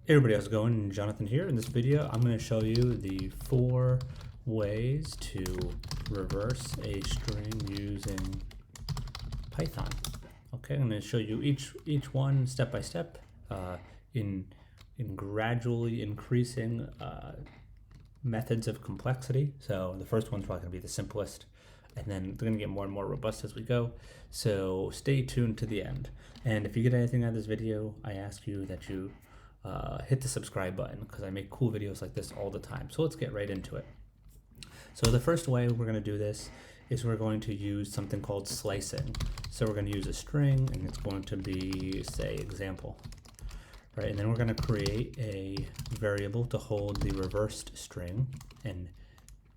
Hey everybody, how's it going? Jonathan here. In this video, I'm going to show you the 4 ways to reverse a string using Python. Okay, I'm going to show you each one step by step in gradually increasing methods of complexity. So the first one's probably going to be the simplest, and then they're going to get more and more robust as we go. So stay tuned to the end. And if you get anything out of this video, I ask you that you hit the subscribe button because I make cool videos like this all the time. So let's get right into it. So the first way we're going to do this is we're going to use something called slicing. So we're going to use a string, and it's going to be, say, example. Right, and then we're going to create a variable to hold the reversed string and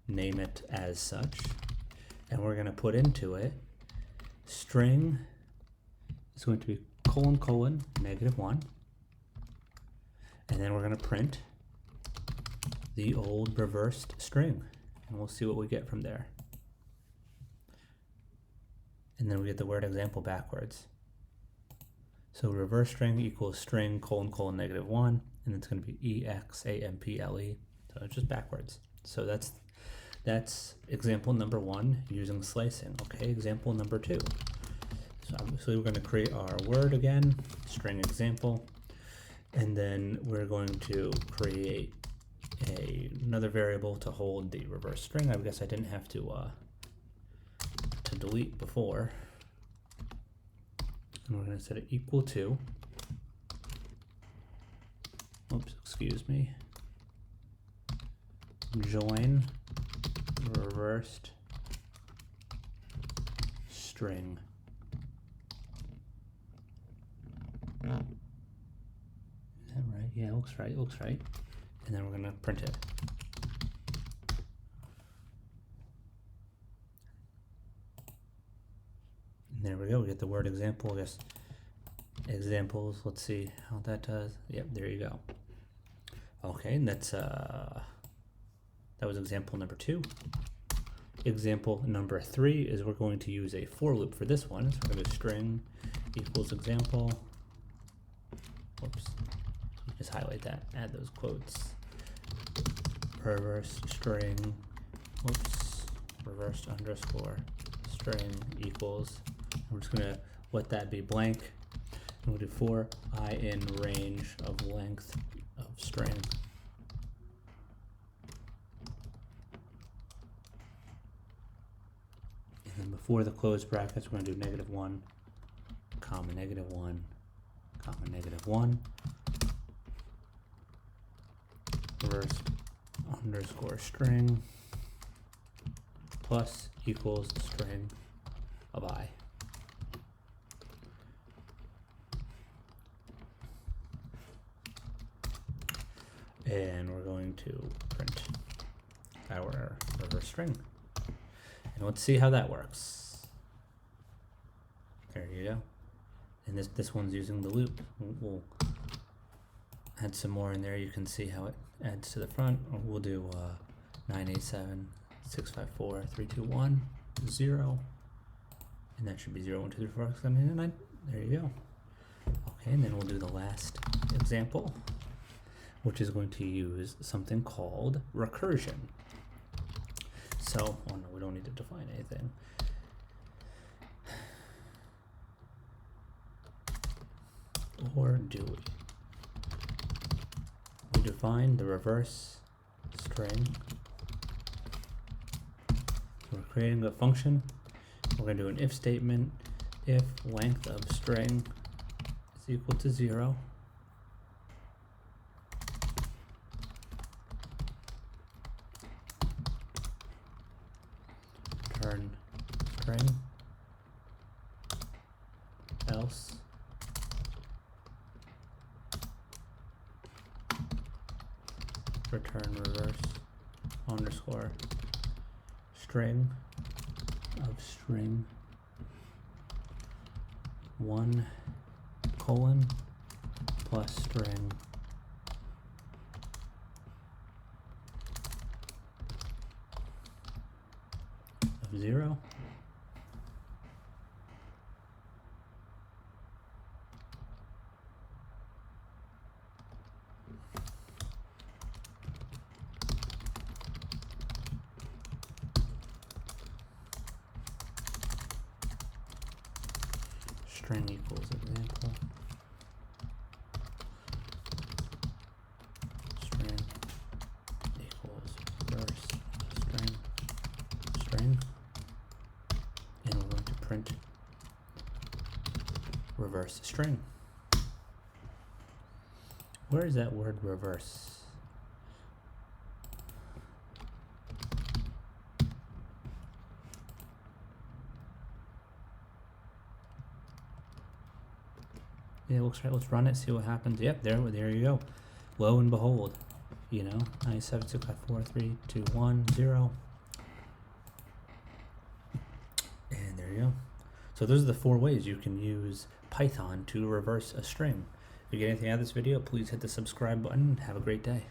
name it as such. And we're going to put into it string is going to be : -1. And then we're going to print the old reversed string, and we'll see what we get from there. And then we get the word example backwards. So reverse string equals string : -1, and it's going to be example. So it's just backwards. So that's example number 1 using slicing. Okay, example number 2. So we're going to create our word again, string example. And then we're going to create another variable to hold the reverse string. I guess I didn't have to delete before. And we're going to set it equal to, oops, excuse me, join reversed string. Is that right? Yeah, it looks right. And then we're going to print it. And there we go. We get the word example. I guess examples. Let's see how that does. Yep, there you go. Okay, and that was example number 2. Example number 3 is we're going to use a for loop for this one. So we're going to string equals example. Whoops. Just highlight that, add those quotes. Reverse string, whoops, reversed underscore string equals. We're just gonna let that be blank. And we'll do for I in range of length of string. And then before the close brackets, we're gonna do -1, comma -1, comma -1. Reverse underscore string plus equals string of I. And we're going to print our reverse string. And let's see how that works. There you go. And this one's using the loop. We'll add some more in there. You can see how it adds to the front. We'll do 987 654 321 0, and that should be 0 1 2 3 4 5 6 7 8 9. There you go. Okay, and then we'll do the last example, which is going to use something called recursion. So, oh no, we don't need to define anything. Or do we? We define the reverse string. So we're creating a function. We're going to do an if statement. If length of string is equal to 0, return string, else return reverse underscore string of string 1 : plus string of 0. string equals example. String equals reverse string. And we're going to print reverse string. Where is that word reverse? Yeah, it looks right. Let's run it, see what happens. Yep, there you go. Lo and behold, 97, 6, 5, 4, 3, 2, 1, 0. And there you go. So those are the 4 ways you can use Python to reverse a string. If you get anything out of this video, please hit the subscribe button. Have a great day.